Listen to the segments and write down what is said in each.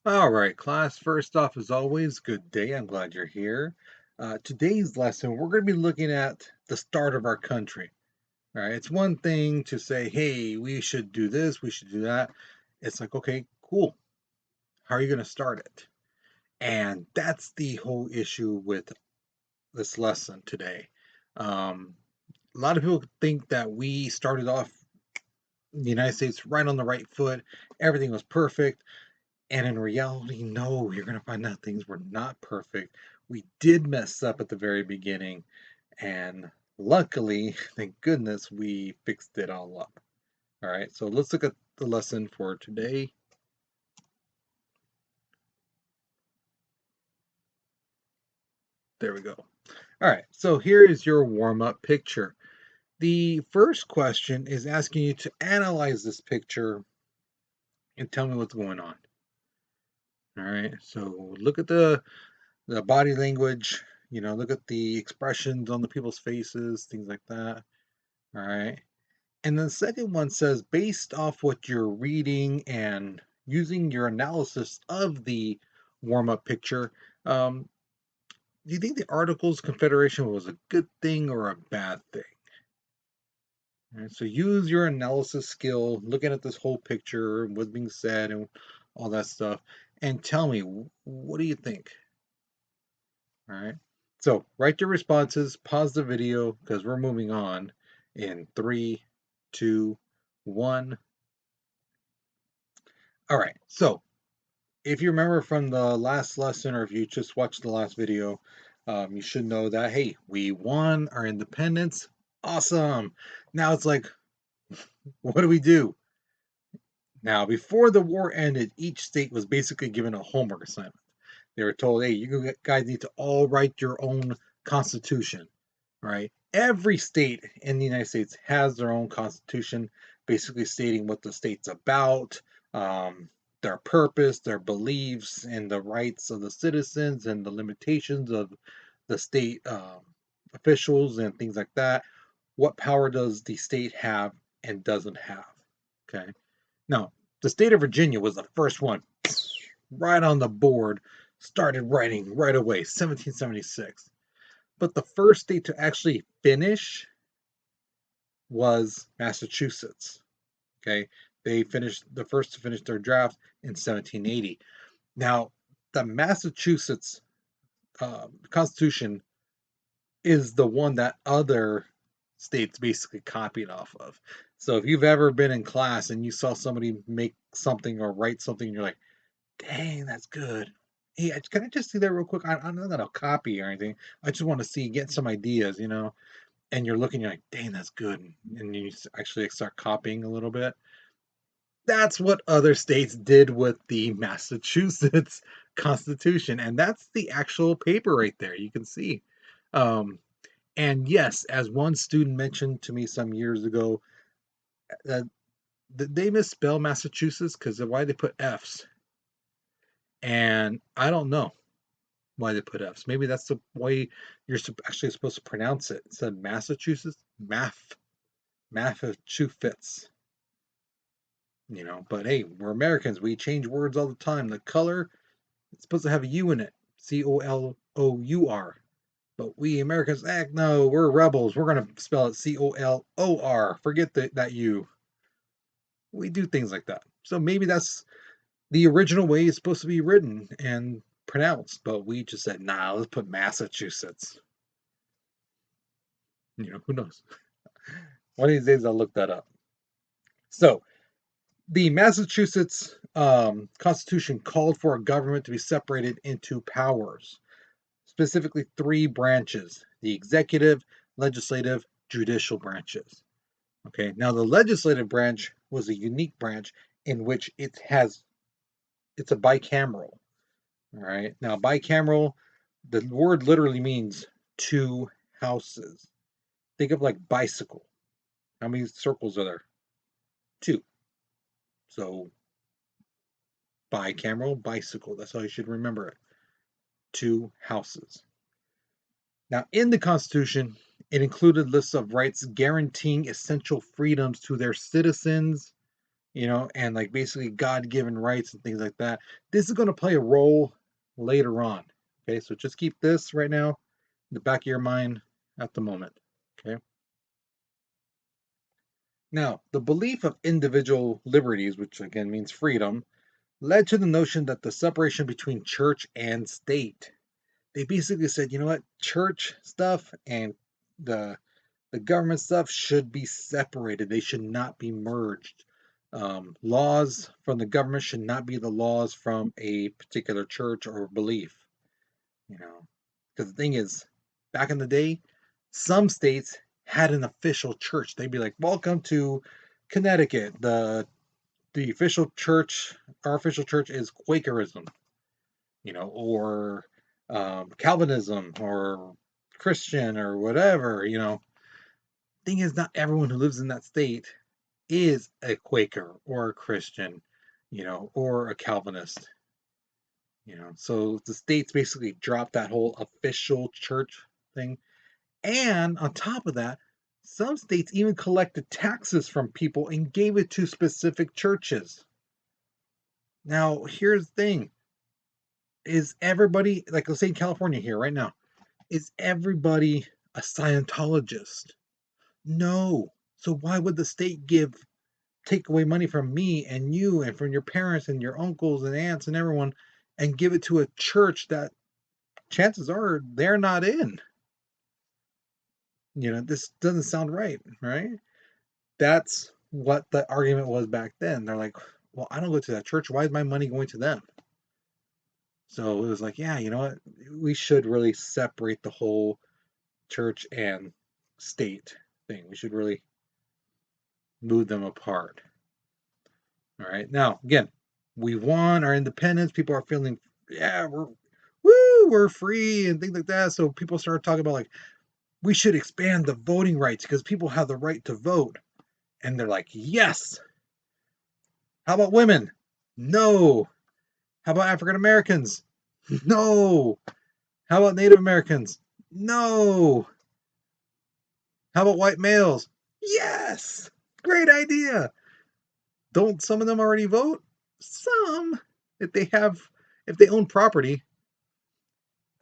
All right, class. First off, as always, good day. I'm glad you're here. Today's lesson, we're going to be looking at the start of our country. All right, it's one thing to say, hey, we should do this, we should do that. It's like, okay, cool. How are you going to start it? And that's the whole issue with this lesson today. Um, a lot of people think that we started off the United States right on the right foot, everything was perfect. And in reality, no, you're going to find out things were not perfect. We did mess up at the very beginning. And luckily, thank goodness, we fixed it all up. All right, so let's look at the lesson for today. There we go. All right, so here is your warm up picture. The first question is asking you to analyze this picture and tell me what's going on. All right, so look at the body language, look at the expressions on the people's faces, things like that. All right. And then the second one says, based off what you're reading and using your analysis of the warm up picture, um, do you think the Articles of Confederation was a good thing or a bad thing? All right, so use your analysis skill, looking at this whole picture, what's being said, and all that stuff, and tell me, what do you think? All right. So write your responses, pause the video because we're moving on in three, two, one. All right. So if you remember from the last lesson, or if you just watched the last video, you should know that, hey, we won our independence. Awesome. Now it's like, what do we do? Now, before the war ended, each state was basically given a homework assignment. They were told, hey, you guys need to all write your own constitution. Right? Every state in the United States has their own constitution, basically stating what the state's about, their purpose, their beliefs, and the rights of the citizens, and the limitations of the state officials, and things like that. What power does the state have and doesn't have? Okay. Now, the state of Virginia was the first one, right on the board, started writing right away, 1776. But the first state to actually finish was Massachusetts. Okay, they finished the first to finish their draft in 1780. Now, the Massachusetts Constitution is the one that other states basically copied off of. So if you've ever been in class and you saw somebody make something or write something, you're like, "Dang, that's good." Hey, can I just see that real quick? I'm not gonna copy or anything. I just want to see, get some ideas. And you're looking, you're like, dang, that's good. And you actually start copying a little bit. That's what other states did with the Massachusetts Constitution. And that's the actual paper right there. You can see. Um, and yes, as one student mentioned to me some years ago, uh, they misspell Massachusetts because of why they put F's. And I don't know why they put F's. Maybe that's the way you're actually supposed to pronounce it. It said Massachusetts, Massachusetts. But hey, we're Americans. We change words all the time. The color, it's supposed to have a U in it. Colour. But we Americans, no, we're rebels. We're going to spell it Color. Forget that U. We do things like that. So maybe that's the original way it's supposed to be written and pronounced. But we just said, nah, let's put Massachusetts. Who knows? One of these days I'll look that up. So the Massachusetts Constitution called for a government to be separated into powers, specifically three branches: the executive, legislative, judicial branches. Okay, now the legislative branch was a unique branch in which it's a bicameral. All right, now bicameral, the word literally means two houses. Think of like bicycle. How many circles are there? Two. So bicameral bicycle. That's how you should remember it. Two houses. Now, in the Constitution, it included lists of rights guaranteeing essential freedoms to their citizens, and like basically God-given rights and things like that. This is going to play a role later on. Okay, so just keep this right now in the back of your mind at the moment. Okay. Now, the belief of individual liberties, which again means freedom, led to the notion that the separation between church and state. They basically said, you know what, church stuff and the the government stuff should be separated. They should not be merged. Laws from the government should not be the laws from a particular church or belief. You know, because the thing is, back in the day, some states had an official church. They'd be like, "Welcome to Connecticut. The official church, our official church is Quakerism, or Calvinism or Christian or whatever. Thing is, not everyone who lives in that state is a Quaker or a Christian, or a Calvinist. So the states basically dropped that whole official church thing. And on top of that, some states even collected taxes from people and gave it to specific churches. Now, here's the thing: is everybody, like let's say in California here right now, is everybody a Scientologist? No. So why would the state take away money from me and you and from your parents and your uncles and aunts and everyone and give it to a church that chances are they're not in? This doesn't sound right, right? That's what the argument was back then. They're like, well, I don't go to that church. Why is my money going to them? So it was like, yeah, you know what? We should really separate the whole church and state thing. We should really move them apart. All right. Now, again, we won our independence. People are feeling, yeah, we're free and things like that. So people started talking about like we should expand the voting rights because people have the right to vote. And they're like, yes. How about women? No. How about African Americans? No. How about Native Americans? No. How about white males? Yes. Great idea. Don't some of them already vote? Some. If they own property.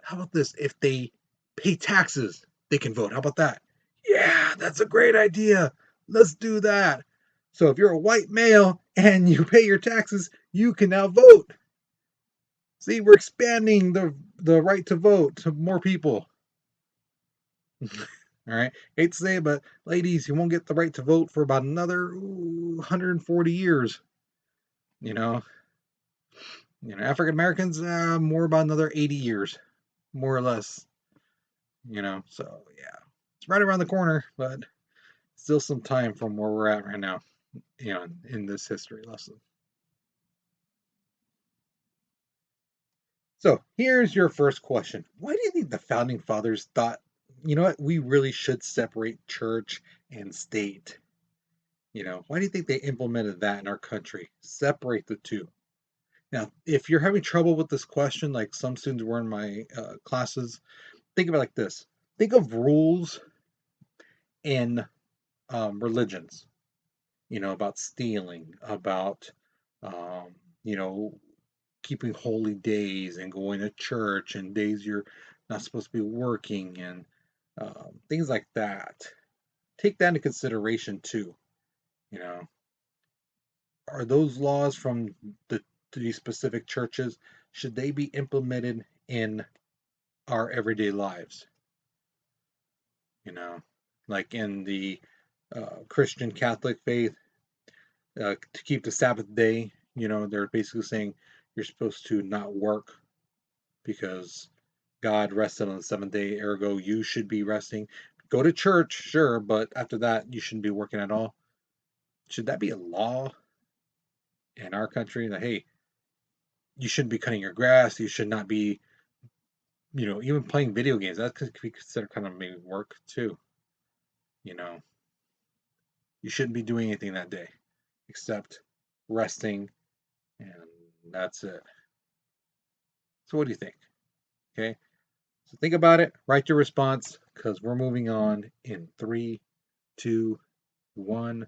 How about this? If they pay taxes, they can vote. How about that? Yeah, that's a great idea. Let's do that. So if you're a white male and you pay your taxes, you can now vote. See, we're expanding the right to vote to more people. All right. Hate to say it, but ladies, you won't get the right to vote for about another 140 years. You know, African Americans, more about another 80 years, more or less. So yeah, it's right around the corner, but still some time from where we're at right now. In this history lesson. So here's your first question: why do you think the founding fathers thought, you know what, we really should separate church and state? Why do you think they implemented that in our country? Separate the two. Now, if you're having trouble with this question, like some students were in my classes, think of it like this. Think of rules in religions, about stealing, about, um, you know, keeping holy days and going to church and days you're not supposed to be working and things like that. Take that into consideration too. You know, are those laws from these specific churches, should they be implemented in our everyday lives? Like in the Christian Catholic faith, to keep the Sabbath day, they're basically saying you're supposed to not work because God rested on the seventh day, ergo, you should be resting. Go to church, sure, but after that, you shouldn't be working at all. Should that be a law in our country that, hey, you shouldn't be cutting your grass, you should not be, even playing video games? That could be considered kind of maybe work too. You know, you shouldn't be doing anything that day except resting, and that's it. So, what do you think? Okay, so think about it, write your response because we're moving on in 3, 2, 1.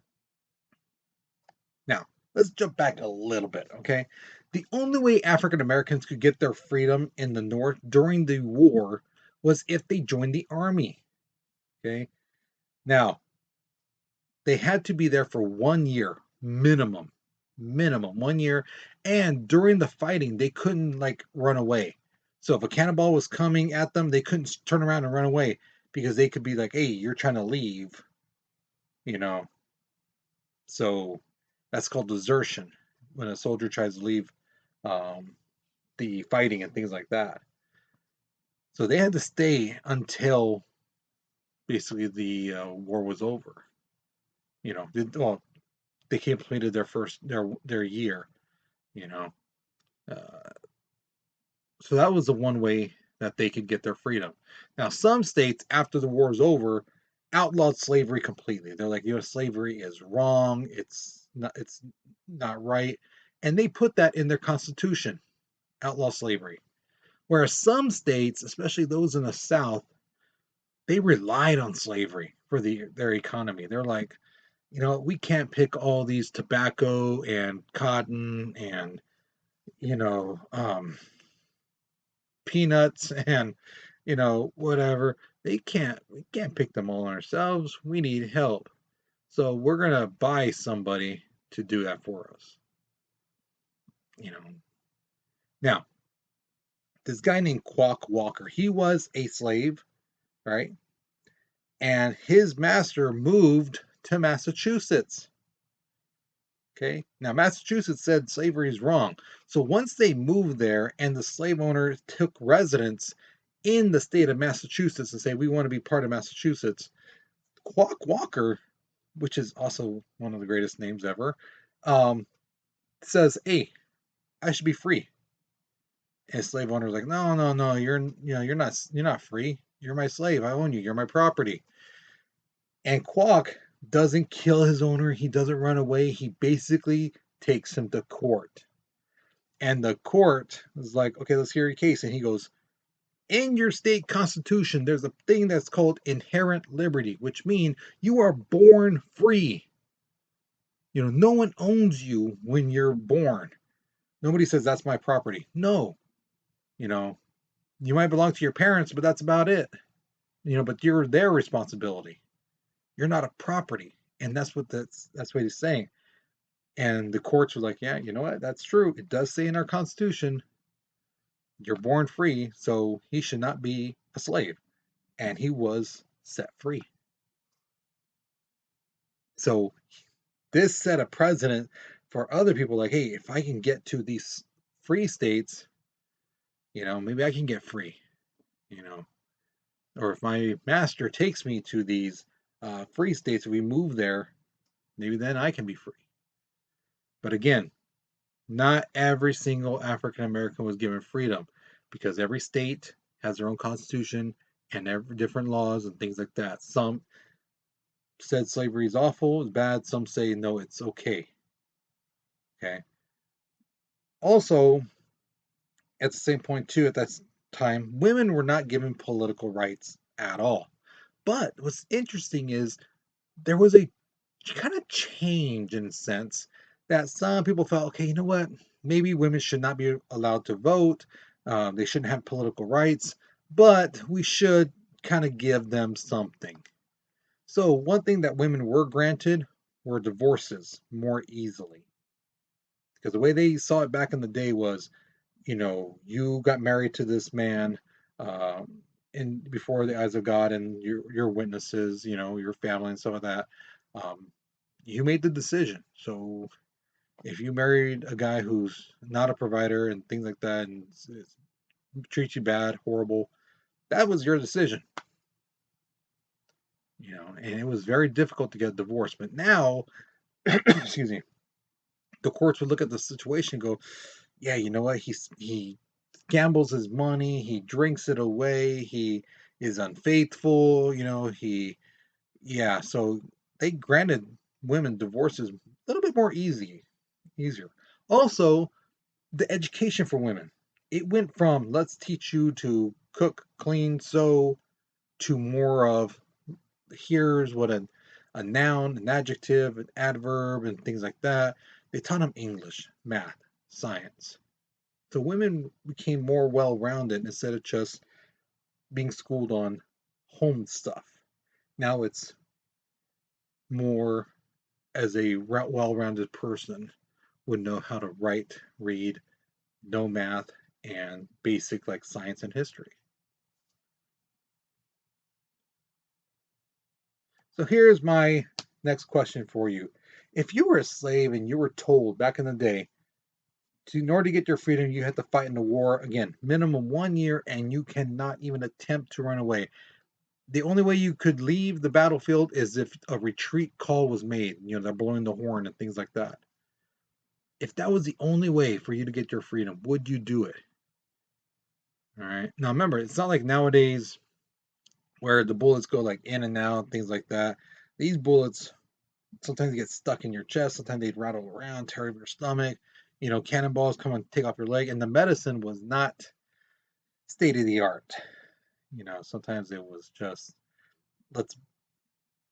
Now, let's jump back a little bit, okay? The only way African Americans could get their freedom in the North during the war was if they joined the army, okay? Now, they had to be there for 1 year minimum 1 year, and during the fighting, they couldn't like run away. So if a cannonball was coming at them, they couldn't turn around and run away because they could be like, "Hey, you're trying to leave," you know. So that's called desertion when a soldier tries to leave um, the fighting and things like that. So they had to stay until basically the war was over. Well, they completed their year. You know, uh, so that was the one way that they could get their freedom. Now, some states after the war is over outlawed slavery completely. They're like, slavery is wrong. It's not right, and they put that in their constitution, outlaw slavery. Whereas some states, especially those in the South, they relied on slavery for their economy. They're like, we can't pick all these tobacco and cotton and you know um, peanuts and whatever. We can't pick them all ourselves. We need help, so we're gonna buy somebody to do that for us. You know. Now, this guy named Quack Walker, he was a slave, right? And his master moved to Massachusetts. Okay. Now, Massachusetts said slavery is wrong. So once they moved there and the slave owner took residence in the state of Massachusetts and say, we want to be part of Massachusetts, Quack Walker, which is also one of the greatest names ever, um, says, hey, I should be free. And slave owner is like, no, no, no, you're not free. You're my slave. I own you. You're my property. And Quack doesn't kill his owner. He doesn't run away. He basically takes him to court. And the court is like, okay, let's hear your case. And he goes, in your state constitution, there's a thing that's called inherent liberty, which means you are born free. No one owns you when you're born. Nobody says that's my property. No, you know, you might belong to your parents, but that's about it. But you're their responsibility. You're not a property. And that's what he's saying. And the courts were like, yeah, you know what? That's true. It does say in our Constitution, you're born free, so he should not be a slave. And he was set free. So this set a precedent for other people like, hey, if I can get to these free states, maybe I can get free, you know. Or if my master takes me to these free states, if we move there, maybe then I can be free. But again, not every single African American was given freedom because every state has their own constitution and every different laws and things like that. Some said slavery is awful, it's bad. Some say no, it's okay. Okay. Also, at the same point too, at that time, women were not given political rights at all. But what's interesting is there was a kind of change in a sense that some people felt, okay, you know what? Maybe women should not be allowed to vote. They shouldn't have political rights, but we should kind of give them something. So, one thing that women were granted were divorces more easily. Because the way they saw it back in the day was, you got married to this man uh, in before the eyes of God and your witnesses, your family and stuff like that. Um, you made the decision. So if you married a guy who's not a provider and things like that and treats you bad, horrible, that was your decision. And it was very difficult to get a divorce. But now, excuse me, the courts would look at the situation and go, yeah, you know what? He gambles his money, he drinks it away, he is unfaithful, yeah, so they granted women divorces a little bit more easier. Also, the education for women. It went from let's teach you to cook, clean, sew to more of here's what a noun, an adjective, an adverb, and things like that. They taught them English, math, science. So women became more well-rounded instead of just being schooled on home stuff. Now it's more as a well-rounded person would know how to write, read, know math, and basic like science and history. So here's my next question for you. If you were a slave and you were told back in the day, in order to get your freedom, you had to fight in a war, again, minimum 1 year, and you cannot even attempt to run away. The only way you could leave the battlefield is if a retreat call was made. They're blowing the horn and things like that. If that was the only way for you to get your freedom, would you do it? All right. Now remember, it's not like nowadays where the bullets go like in and out, things like that. These bullets sometimes get stuck in your chest, sometimes they'd rattle around, tear up your stomach. Cannonballs come and take off your leg, and the medicine was not state of the art. Sometimes it was just let's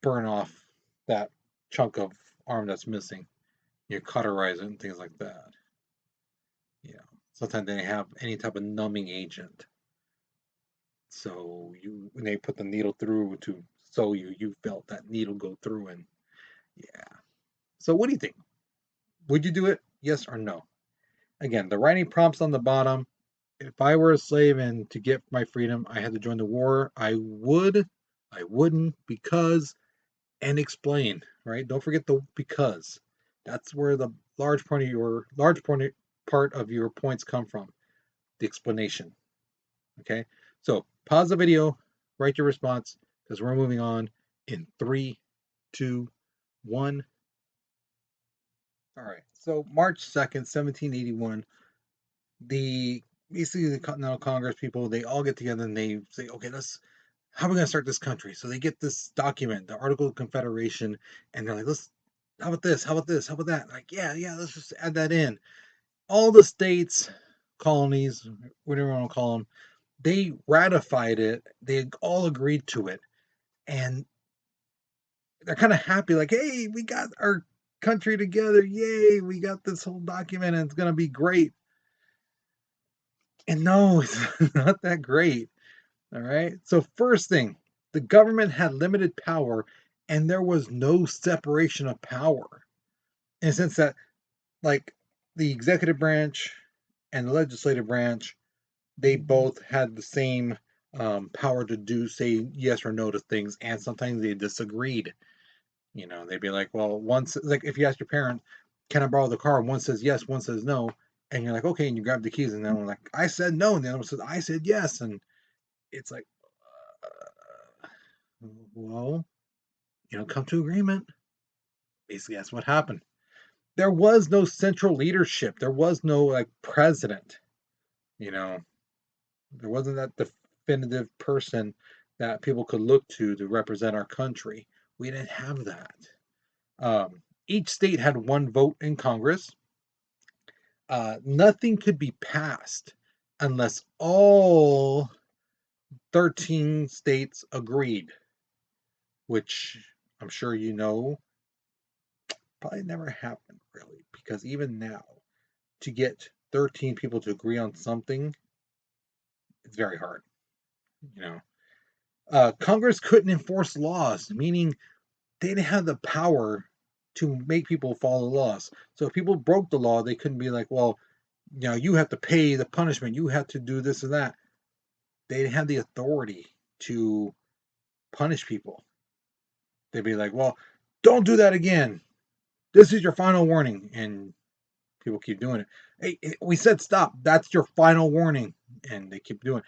burn off that chunk of arm that's missing. Cauterize it and things like that. You know, Sometimes they have any type of numbing agent. So when they put the needle through to sew you, you felt that needle go through, and yeah. So what do you think? Would you do it? Yes or no? Again, the writing prompts on the bottom. If I were a slave and to get my freedom, I had to join the war, I would, I wouldn't, because, and explain, right? Don't forget the because. That's where the part of your points come from. The explanation. Okay? So pause the video, write your response, because we're moving on in 3, 2, 1. All right. So March 2nd, 1781, the basically the Continental Congress people, they all get together and they say, okay, how are we gonna start this country? So they get this document, the Article of Confederation, and they're like, how about this? How about this? How about that? Like, yeah, let's just add that in. All the states, colonies, whatever you want to call them, they ratified it. They all agreed to it, and they're kind of happy, like, hey, we got our country together. Yay, we got this whole document and it's gonna be great. And no, it's not that great. All right. So, first thing, the government had limited power and there was no separation of power in the sense that, like, the executive branch and the legislative branch, they both had the same power to say yes or no to things, and sometimes they disagreed. They'd be like, well, once, like, if you ask your parent, can I borrow the car? One says yes, one says no. And you're like, okay, and you grab the keys, and then one like, I said no, and the other one says, I said yes. And it's like, well, come to agreement. Basically, that's what happened. There was no central leadership. There was no like president. You know, there wasn't that definitive person that people could look to represent our country. We didn't have that. Each state had one vote in Congress. Nothing could be passed unless all 13 states agreed, which I'm sure probably never happened really, because even now, to get 13 people to agree on something, it's very hard. You Congress couldn't enforce laws, meaning they didn't have the power to make people follow laws. So if people broke the law, they couldn't be like, well, you have to pay the punishment, you have to do this and that. They didn't have the authority to punish people. They'd be like, well, don't do that again. This is your final warning. And people keep doing it. Hey, we said stop. That's your final warning. And they keep doing it.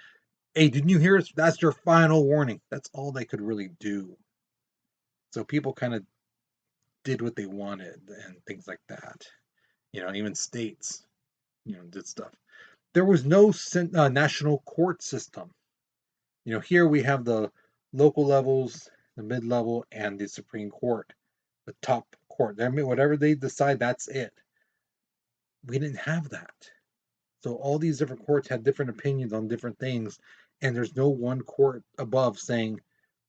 Hey, didn't you hear us? That's your final warning. That's all they could really do. So people kind of did what they wanted and things like that. Even states, did stuff. There was no national court system. Here we have the local levels, the mid level, and the Supreme Court, the top court. I mean, whatever they decide, that's it. We didn't have that. So all these different courts had different opinions on different things, and there's no one court above saying,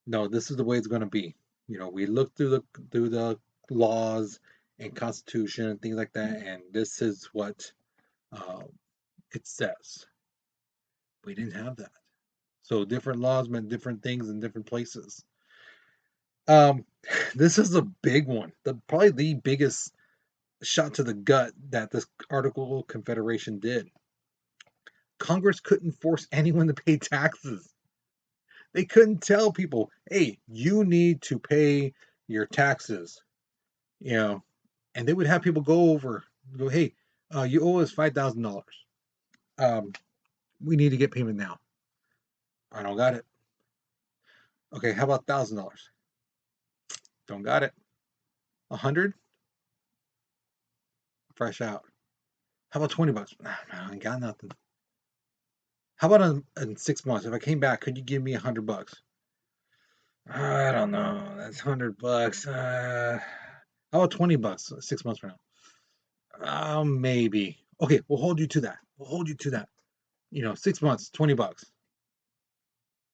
no, this is the way it's going to be. We look through the laws, and Constitution and things like that, and this is what uh, it says. We didn't have that. So different laws meant different things in different places. Um, this is a big one. Probably the biggest shot to the gut that this article Confederation did. Congress couldn't force anyone to pay taxes. They couldn't tell people, "Hey, you need to pay your taxes." You know, and they would have people go, "Hey, you owe us $5,000. Um, we need to get payment now." I don't got it. Okay, how about $1,000? Don't got it. 100? Fresh out. How about $20? Nah, man, I ain't got nothing. How about in 6 months? If I came back, could you give me $100? I don't know. That's $100. How about $20? 6 months from now? Maybe. Okay, we'll hold you to that. We'll hold you to that. 6 months, $20.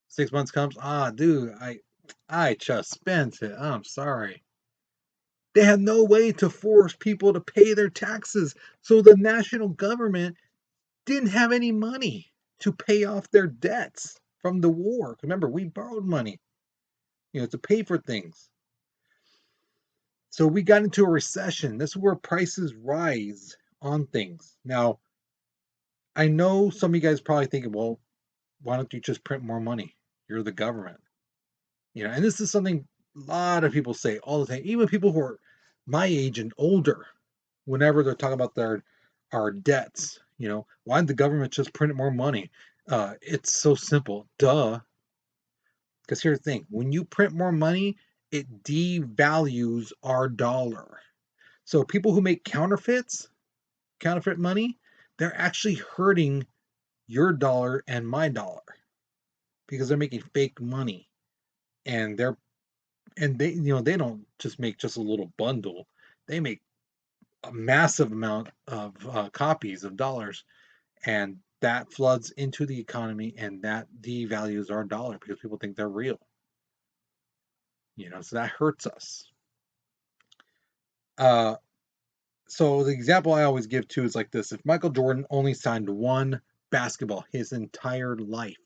6 months comes. Dude, I just spent it. I'm sorry. They had no way to force people to pay their taxes, so the national government didn't have any money to pay off their debts from the war. Remember, we borrowed money, to pay for things. So we got into a recession. This is where prices rise on things. Now, I know some of you guys probably thinking, well, why don't you just print more money? You're the government. And this is something a lot of people say all the time, even people who are my age and older, whenever they're talking about our debts, why did the government just print more money? It's so simple. Duh. Because here's the thing, when you print more money, it devalues our dollar. So people who make counterfeit money, they're actually hurting your dollar and my dollar because they're making fake money. And they don't just make just a little bundle. They make a massive amount of copies of dollars, and that floods into the economy, and that devalues our dollar because people think they're real. So that hurts us. Uh, so the example I always give too is like this: if Michael Jordan only signed one basketball his entire life,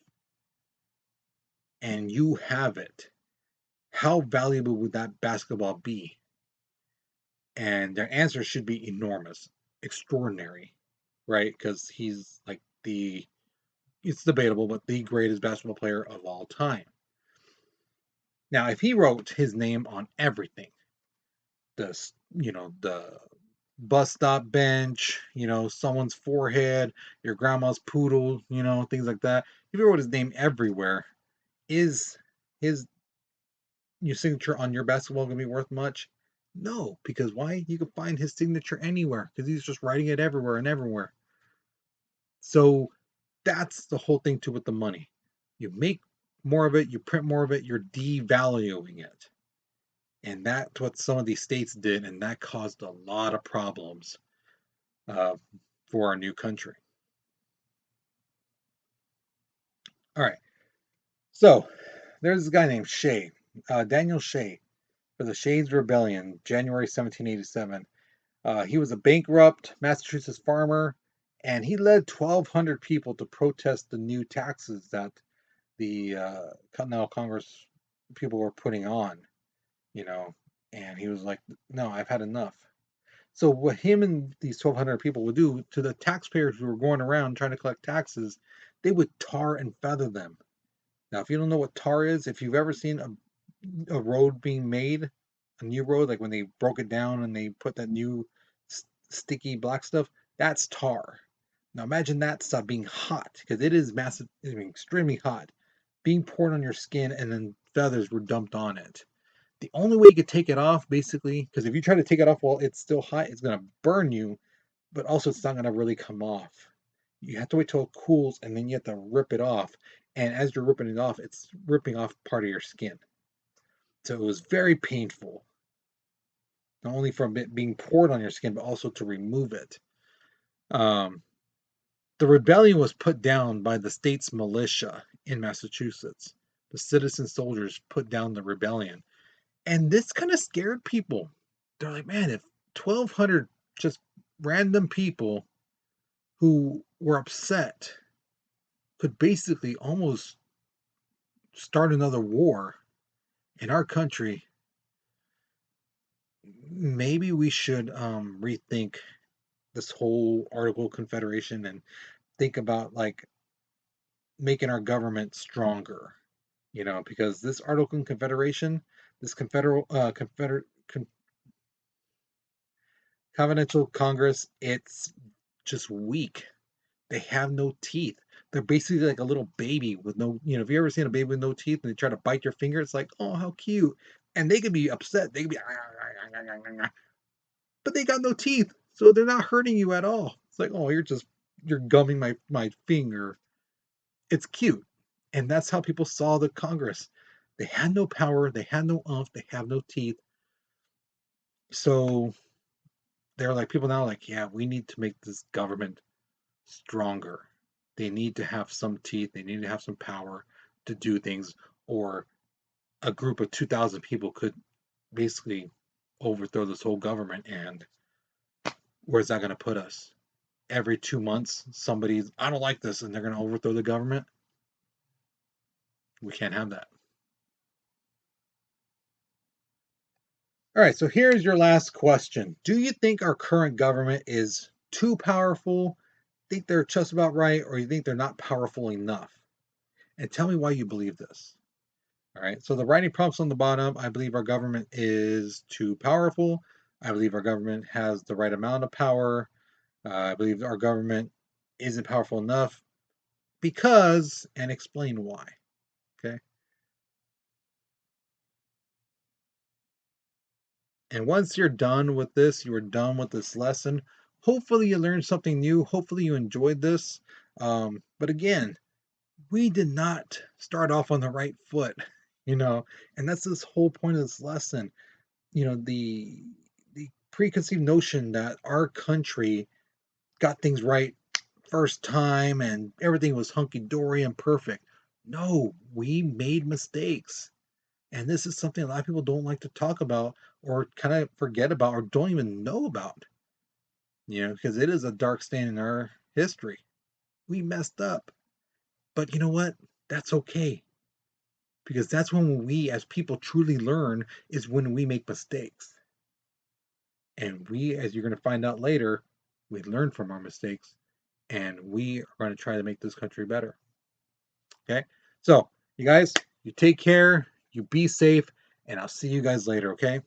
and you have it, how valuable would that basketball be? And their answer should be enormous, extraordinary, right? Because he's like it's debatable, but the greatest basketball player of all time. Now, if he wrote his name on everything, the bus stop bench, someone's forehead, your grandma's poodle, things like that. If he wrote his name everywhere, is his your signature on your basketball going to be worth much? No, because why? You can find his signature anywhere because he's just writing it everywhere and everywhere. So that's the whole thing too with the money. You make more of it, you print more of it, you're devaluing it. And that's what some of these states did, and that caused a lot of problems uh, for our new country. All right. So there's this guy named Shea, Daniel Shea, for the Shays Rebellion, January 1787. He was a bankrupt Massachusetts farmer, and he led 1,200 people to protest the new taxes that the Continental Congress people were putting on, you know. And he was like, "No, I've had enough." So what him and these 1,200 people would do to the taxpayers who were going around trying to collect taxes, they would tar and feather them. Now, if you don't know what tar is, if you've ever seen a road being made, a new road, like when they broke it down and they put that new sticky black stuff, that's tar. Now imagine that stuff being hot, because it is massive, I mean, extremely hot, being poured on your skin, and then feathers were dumped on it. The only way you could take it off, basically, because if you try to take it off while it's still hot, it's going to burn you, but also it's not going to really come off. You have to wait till it cools, and then you have to rip it off. And as you're ripping it off, it's ripping off part of your skin. So it was very painful, not only from it being poured on your skin, but also to remove it. Um, the rebellion was put down by the state's militia in Massachusetts. The citizen soldiers put down the rebellion. And this kind of scared people. They're like, man, if 1,200 just random people who were upset could basically almost start another war in our country. Maybe we should rethink this whole article Confederation and think about like making our government stronger. Because this article Confederation, this Confidential Congress, it's just weak. They have no teeth. They're basically like a little baby with no, if you ever seen a baby with no teeth and they try to bite your finger, it's like, oh, how cute. And they could be upset. They could be, but they got no teeth. So they're not hurting you at all. It's like, oh, you're gumming my finger. It's cute. And that's how people saw the Congress. They had no power. They had no oomph. They have no teeth. So they're like, people now are like, yeah, we need to make this government stronger. They need to have some teeth. They need to have some power to do things, or a group of 2,000 people could basically overthrow this whole government. And where's that going to put us? Every 2 months, somebody's, I don't like this, and they're going to overthrow the government. We can't have that. All right, so here's your last question. Do you think our current government is too powerful? Think they're just about right, or you think they're not powerful enough? And tell me why you believe this. All right, so the writing prompts on the bottom, I believe our government is too powerful. I believe our government has the right amount of power. I believe our government isn't powerful enough because, and explain why. Okay. And once you're done with this, you are done with this lesson. Hopefully, you learned something new. Hopefully, you enjoyed this. But again, we did not start off on the right foot, and that's this whole point of this lesson. The preconceived notion that our country got things right first time and everything was hunky dory and perfect. No, we made mistakes. And this is something a lot of people don't like to talk about or kind of forget about or don't even know about, because it is a dark stain in our history. We messed up. But you know what? That's okay. Because that's when we as people truly learn, is when we make mistakes. And we, as you're going to find out later, we learn from our mistakes and we are going to try to make this country better. Okay. So, you guys, you take care, you be safe, and I'll see you guys later. Okay.